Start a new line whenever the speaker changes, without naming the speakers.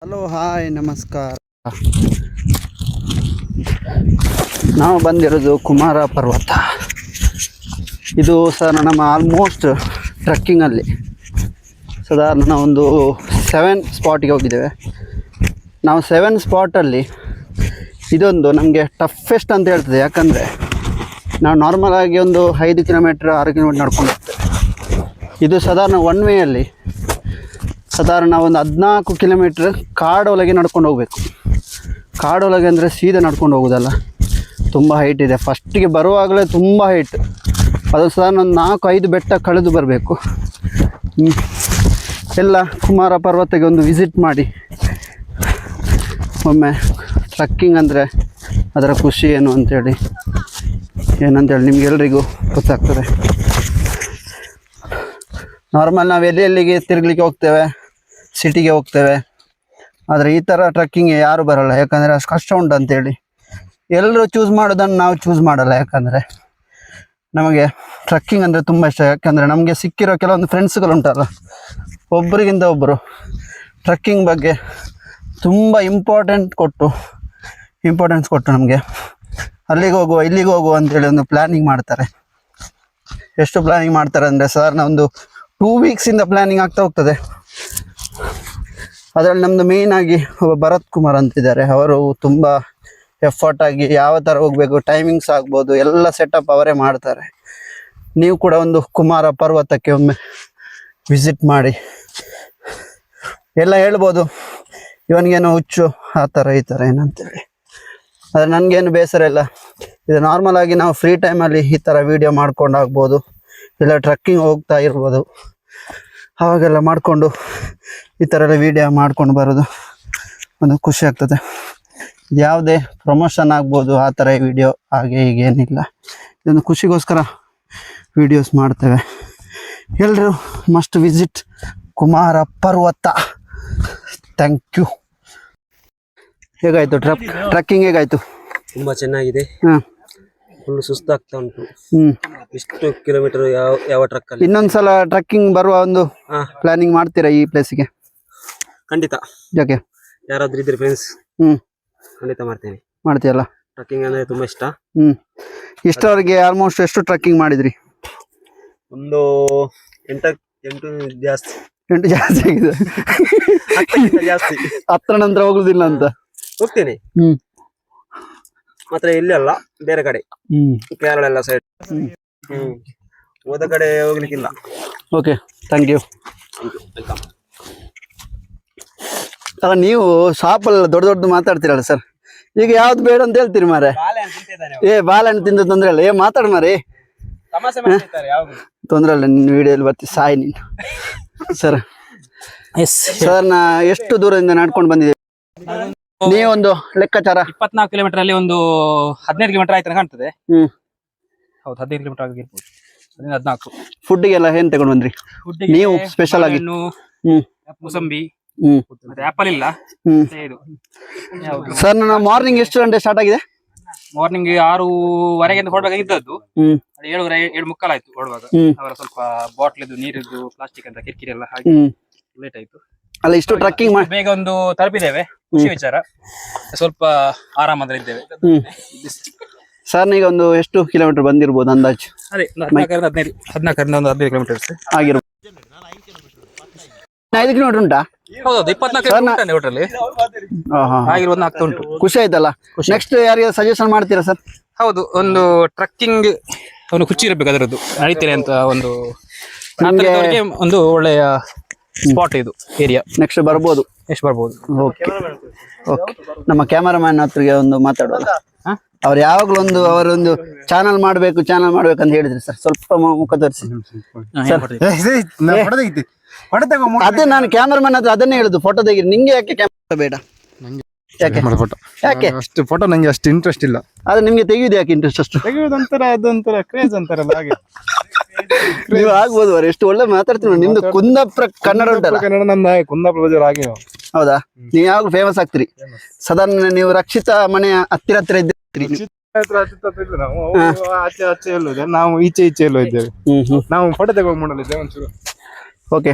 Hello hi ನಮಸ್ಕಾರ. ನಾವು ಬಂದಿರೋದು ಕುಮಾರ ಪರ್ವತ. ಇದು ಸರ್ ನಮ್ಮ ಆಲ್ಮೋಸ್ಟ್ ಟ್ರೆಕ್ಕಿಂಗಲ್ಲಿ ಸಾಧಾರಣ ಒಂದು 7 ಸ್ಪಾಟಿಗೆ ಹೋಗಿದ್ದೇವೆ. ನಾವು 7 ಸ್ಪಾಟಲ್ಲಿ ಇದೊಂದು ನಮಗೆ ಟಫೆಸ್ಟ್ ಅಂತ ಹೇಳ್ತದೆ. ಯಾಕಂದರೆ ನಾವು ನಾರ್ಮಲಾಗಿ ಒಂದು 5 ಕಿಲೋಮೀಟ್ರ್ 6 ಕಿಲೋಮೀಟ್ರ್ ನಡ್ಕೊಂಡು ಹೋಗ್ತೇವೆ. ಇದು ಸಾಧಾರಣ ಒನ್ ವೇಯಲ್ಲಿ ಸಾಧಾರಣ ಒಂದು 14 ಕಿಲೋಮೀಟ್ರ್ ಕಾಡೊಳಗೆ ನಡ್ಕೊಂಡು ಹೋಗಬೇಕು. ಕಾಡೊಳಗೆ ಅಂದರೆ ಸೀದಾ ನಡ್ಕೊಂಡು ಹೋಗೋದಲ್ಲ, ತುಂಬ ಹೈಟ್ ಇದೆ. ಫಸ್ಟಿಗೆ ಬರುವಾಗಲೇ ತುಂಬ ಹೈಟ್. ಅದು ಸಾಧಾರಣ ಒಂದು 4-5 ಬೆಟ್ಟ ಕಳೆದು ಬರಬೇಕು. ಎಲ್ಲ ಕುಮಾರ ಪರ್ವತಕ್ಕೆ ಒಂದು ವಿಸಿಟ್ ಮಾಡಿ ಒಮ್ಮೆ ಟ್ರಕ್ಕಿಂಗ್ ಅಂದರೆ ಅದರ ಖುಷಿ ಏನು ಅಂಥೇಳಿ ನಿಮಗೆಲ್ರಿಗೂ ಗೊತ್ತಾಗ್ತದೆ. ನಾರ್ಮಲ್ ನಾವು ಎಲ್ಲಿಗೆ ತಿರುಗಲಿಕ್ಕೆ ಹೋಗ್ತೇವೆ, ಸಿಟಿಗೆ ಹೋಗ್ತೇವೆ. ಆದರೆ ಈ ಥರ ಟ್ರಕ್ಕಿಂಗ್ ಯಾರು ಬರೋಲ್ಲ, ಯಾಕಂದರೆ ಅಷ್ಟು ಕಷ್ಟ ಉಂಟು ಅಂಥೇಳಿ ಎಲ್ಲರೂ ಚೂಸ್ ಮಾಡೋದನ್ನು ನಾವು ಚೂಸ್ ಮಾಡಲ್ಲ. ಯಾಕಂದರೆ ನಮಗೆ ಟ್ರಕ್ಕಿಂಗ್ ಅಂದರೆ ತುಂಬ ಇಷ್ಟ. ಯಾಕಂದರೆ ನಮಗೆ ಸಿಕ್ಕಿರೋ ಕೆಲವೊಂದು ಫ್ರೆಂಡ್ಸ್ಗಳು ಉಂಟಲ್ಲ, ಒಬ್ಬರಿಗಿಂತ ಒಬ್ಬರು ಟ್ರಕ್ಕಿಂಗ್ ಬಗ್ಗೆ ತುಂಬ ಇಂಪಾರ್ಟೆನ್ಸ್ ಕೊಟ್ಟು ನಮಗೆ ಅಲ್ಲಿಗೆ ಹೋಗುವ ಇಲ್ಲಿಗೆ ಹೋಗುವ ಅಂತೇಳಿ ಒಂದು ಪ್ಲ್ಯಾನಿಂಗ್ ಮಾಡ್ತಾರೆ. ಎಷ್ಟು ಪ್ಲ್ಯಾನಿಂಗ್ ಮಾಡ್ತಾರೆ ಅಂದರೆ ಸಾಧಾರಣ ಒಂದು 2 ವೀಕ್ಸಿಂದ ಪ್ಲ್ಯಾನಿಂಗ್ ಆಗ್ತಾ ಹೋಗ್ತದೆ. ಅದರಲ್ಲಿ ನಮ್ಮದು ಮೇಯ್ನಾಗಿ ಒಬ್ಬ ಭರತ್ ಕುಮಾರ್ ಅಂತಿದ್ದಾರೆ. ಅವರು ತುಂಬ ಎಫರ್ಟ್ ಆಗಿ ಯಾವ ಥರ ಹೋಗಬೇಕು, ಟೈಮಿಂಗ್ಸ್ ಆಗ್ಬೋದು, ಎಲ್ಲ ಸೆಟಪ್ ಅವರೇ ಮಾಡ್ತಾರೆ. ನೀವು ಕೂಡ ಒಂದು ಕುಮಾರ ಪರ್ವತಕ್ಕೆ ಒಮ್ಮೆ ವಿಸಿಟ್ ಮಾಡಿ. ಎಲ್ಲ ಹೇಳ್ಬೋದು ಇವನಿಗೇನೋ ಹುಚ್ಚು ಆ ಥರ ಈ ಥರ ಏನಂತೇಳಿ. ಆದರೆ ನನಗೇನು ಬೇಸರ ಇಲ್ಲ. ಇದು ನಾರ್ಮಲಾಗಿ ನಾವು ಫ್ರೀ ಟೈಮಲ್ಲಿ ಈ ಥರ ವೀಡಿಯೋ ಮಾಡ್ಕೊಂಡು ಆಗ್ಬೋದು, ಇಲ್ಲ ಟ್ರಕ್ಕಿಂಗ್ ಹೋಗ್ತಾ ಇರ್ಬೋದು. ಅವಾಗೆಲ್ಲ ಮಾಡಿಕೊಂಡು ಈ ಥರ ಎಲ್ಲ ವೀಡಿಯೋ ಮಾಡ್ಕೊಂಡು ಬರೋದು ಒಂದು ಖುಷಿ ಆಗ್ತದೆ. ಯಾವುದೇ ಪ್ರಮೋಷನ್ ಆಗ್ಬೋದು, ಆ ಥರ ವಿಡಿಯೋ ಹಾಗೆ ಹೀಗೆ ಏನಿಲ್ಲ. ಇದೊಂದು ಖುಷಿಗೋಸ್ಕರ ವೀಡಿಯೋಸ್ ಮಾಡ್ತೇವೆ. ಎಲ್ಲರೂ ಮಸ್ಟ್ ವಿಸಿಟ್ ಕುಮಾರ ಪರ್ವತ. Thank you. ಹೇಗಾಯಿತು ಟ್ರಕ್ಕಿಂಗ್ ಹೇಗಾಯಿತು?
ತುಂಬಾ ಚೆನ್ನಾಗಿದೆ.
ಹಾಂ,
ಫುಲ್ ಸುಸ್ತಾಗ್ತಾ ಉಂಟು. ಇಷ್ಟು ಕಿಲೋಮೀಟರ್ ಯಾವ ಟ್ರಕ್ ಅಲ್ಲಿ.
ಇನ್ನೊಂದ್ಸಲ ಟ್ರಕ್ಕಿಂಗ್ ಬರುವ ಒಂದು ಪ್ಲಾನಿಂಗ್ ಮಾಡ್ತೀರಾ ಈ ಪ್ಲೇಸಿಗೆ?
ಖಂಡಿತ.
ಯಾಕೆ?
ಯಾರಾದ್ರೂ ಇದ್ರೆ ಫ್ರೆಂಡ್ಸ್, ಖಂಡಿತ ಮಾಡ್ತೇನೆ.
ಮಾಡ್ತೀಯಲ್ಲ?
ಟ್ರಕ್ಕಿಂಗ್ ಅಂದ್ರೆ ತುಂಬಾ ಇಷ್ಟ.
ಇಷ್ಟವರೆಗೆ ಆಲ್ಮೋಸ್ಟ್ ಎಷ್ಟು ಟ್ರಕ್ಕಿಂಗ್ ಮಾಡಿದ್ರಿ?
ಒಂದು 8 ಜಾಸ್ತಿ.
8 ಜಾಸ್ತಿ ಆಗಿದೆ.
ಜಾಸ್ತಿ.
10 ನಂತರ ಹೋಗುದಿಲ್ಲ ಅಂತ
ಹೋಗ್ತೇನೆ. ಮಾತ್ರ ಇಲ್ಲಿ ಅಲ್ಲ, ಬೇರೆ ಕಡೆ, ಕೇರಳ ಎಲ್ಲ ಸೈಡ್. ಹೋದ ಕಡೆ ಹೋಗ್ಲಿಕ್ಕಿಲ್ಲ.
Okay, thank you. ಅಲ್ಲ, ನೀವು ಶಾಪಲ್ಲ ದೊಡ್ಡ ಮಾತಾಡ್ತೀರಲ್ಲ ಸರ್. ಈಗ ಯಾವ್ದು ಬೇಡ ಅಂತ ಹೇಳ್ತೀರಿ ಮಾರೆ? ಬಾಳೆಹಣ್ಣು ತಿಂದು ತೊಂದ್ರೆ ಇಲ್ಲ. ಮಾತಾಡ ಮಾರಿ, ತೊಂದ್ರೆ ಇಲ್ಲ. ನಿನ್ನ ವಿಡಿಯೋಲಿ ಬರ್ತೀವಿ ಸಾಯಿ ನೀನು. ಸರ್ ಸರ್, ನಾ ಎಷ್ಟು ದೂರದಿಂದ ನಡ್ಕೊಂಡು ಬಂದಿದ್ದೀವಿ? ನೀವೊಂದು ಲೆಕ್ಕಾಚಾರ.
24 ಕಿಲೋಮೀಟರ್ ಅಲ್ಲಿ ಒಂದು 15 ಕಿಲೋಮೀಟರ್ ಆಯ್ತು ಕಾಣ್ತದೆ. ಹೌದು, 15 ಕಿಲೋಮೀಟರ್ ಆಗಿರ್ಬೋದು. 14.
ಫುಡ್ಗೆಲ್ಲ ಏನ್ ತಗೊಂಡ್ ಬಂದ್ರಿ ನೀವು ಸ್ಪೆಷಲ್ ಆಗಿ?
ಮುಸಂಬಿ ಮತ್ತೆ ಆಪಲ್ ಇಲ್ಲ.
ಸರ್, ನನ್ನ ಮಾರ್ನಿಂಗ್ ಎಷ್ಟು ಗಂಟೆ ಸ್ಟಾರ್ಟ್ ಆಗಿದೆ?
ಮಾರ್ನಿಂಗ್ 6:30 ಹೊರಡಬೇಕಾಗಿದ್ದದ್ದು. 7:45 ಆಯ್ತು ಹೊರಡುವಾಗ. ಅವರ ಸ್ವಲ್ಪ ಬಾಟ್ಲಿದ್ದು, ನೀರಿದ್ದು, ಪ್ಲಾಸ್ಟಿಕ್ ಅಂತ ಕಿರಿಕಿರಿ ಎಲ್ಲ ಹಾಗೆ ಲೇಟ್ ಆಯ್ತು.
ಅಲ್ಲ, ಇಷ್ಟು ಟ್ರಕ್ಕಿಂಗ್ ಬೇಗ
ಒಂದು ತಲುಪಿದ್ದೇವೆ. ಖುಷಿ ವಿಚಾರ. ಸ್ವಲ್ಪ ಆರಾಮದಲ್ಲಿ ಇದ್ದೇವೆ.
ಸರ್, ಈಗ ಒಂದು ಎಷ್ಟು ಕಿಲೋಮೀಟರ್ ಬಂದಿರ್ಬೋದು ಅಂದಾಜು?
ಅದೇ 14ರಿಂದ ಒಂದು 15 ಕಿಲೋಮೀಟರ್
ಆಗಿರ್ಬೋದು. 5 ಕಿಲೋಮೀಟರ್ ಉಂಟಾ?
ಹೌದು, 24 ಒಟ್ಟಲ್ಲಿ ಆಗಿರ್ಬೋದು. ಆಗ್ತಾ ಉಂಟು.
ಖುಷಿ ಆಯ್ತಲ್ಲ. ನೆಕ್ಸ್ಟ್ ಯಾರಿಗೆ ಸಜೆಷನ್ ಮಾಡ್ತೀರಾ ಸರ್?
ಹೌದು, ಒಂದು ಟ್ರಕ್ಕಿಂಗ್ ಒಂದು ಖುಷಿ ಇರಬೇಕು ಅದರದ್ದು. ನಡೀತೇನೆ ಅಂತ ಒಂದು ಒಳ್ಳೆಯ ಸ್ಪಾಟ್ ಇದು, ಏರಿಯಾ.
ನೆಕ್ಸ್ಟ್ ಬರ್ಬೋದು. ಓಕೆ, ನಮ್ಮ ಕ್ಯಾಮರಾಮ್ಯಾನ್ ಹತ್ರಿಗೆ ಒಂದು ಮಾತಾಡೋದು. ಅವ್ರು ಯಾವಾಗ್ಲೂ ಅವರೊಂದು ಚಾನಲ್ ಮಾಡ್ಬೇಕು ಅಂತ ಹೇಳಿದ್ರಿ ಸರ್. ಸ್ವಲ್ಪ ಮುಖ ತೋರಿಸಿ. ಅದೇ ನಾನು ಕ್ಯಾಮರಾಮ್ಯಾನ್ ಹತ್ರ ಅದನ್ನೇ ಹೇಳುದು, ಫೋಟೋ ತೆಗೀರಿ. ನಿಂಗೆ ಯಾಕೆ ಕ್ಯಾಮರಾ ಬೇಡ? ಯಾಕೆ
ಅಷ್ಟು ಫೋಟೋ ನಂಗೆ ಅಷ್ಟು ಇಂಟ್ರೆಸ್ಟ್ ಇಲ್ಲ.
ಅದು ನಿಮ್ಗೆ ತೆಗೆಯುದು ಯಾಕೆ ಇಂಟ್ರೆಸ್ಟ್? ಅಷ್ಟು
ತೆಗೆಯುವುದಂತರ ಅದೊಂಥರ ಕ್ರೇಜ್ ಅಂತಾರಲ್ಲ, ಹಾಗೆ.
ನೀವು ಆಗ್ಬೋದು. ಎಷ್ಟು ಒಳ್ಳೆ ಮಾತಾಡ್ತೀವಿ. ನಿಮ್ದು ಕುಂದಾಪುರ ಕನ್ನಡ ಉಂಟಲ್ಲ?
ಕನ್ನಡ ನಂದು ಕುಂದಾಪುರ ಬಜಾರ್ ಹಾಗೆ.
ಹೌದಾ? ನೀವು ಯಾವಾಗ ಫೇಮಸ್ ಆಗ್ತೀರಿ? ಸಾಧಾರಣ ನೀವು ರಕ್ಷಿತಾ ಮನೆಯ ಹತ್ತಿರ ಇದ್ದೀರಿ.
ನಾವು ಆಚೆ ಎಲ್ಲೋದೆ, ನಾವು ಈಚೆ ಎಲ್ಲೋ ಇದ್ದೇವೆ. ನಾವು ಫೋಟೋ ತಗೊಂಡು ಮಾಡಲಿದ್ದೇವೆ ಒಂಚೂರು.
ಓಕೆ.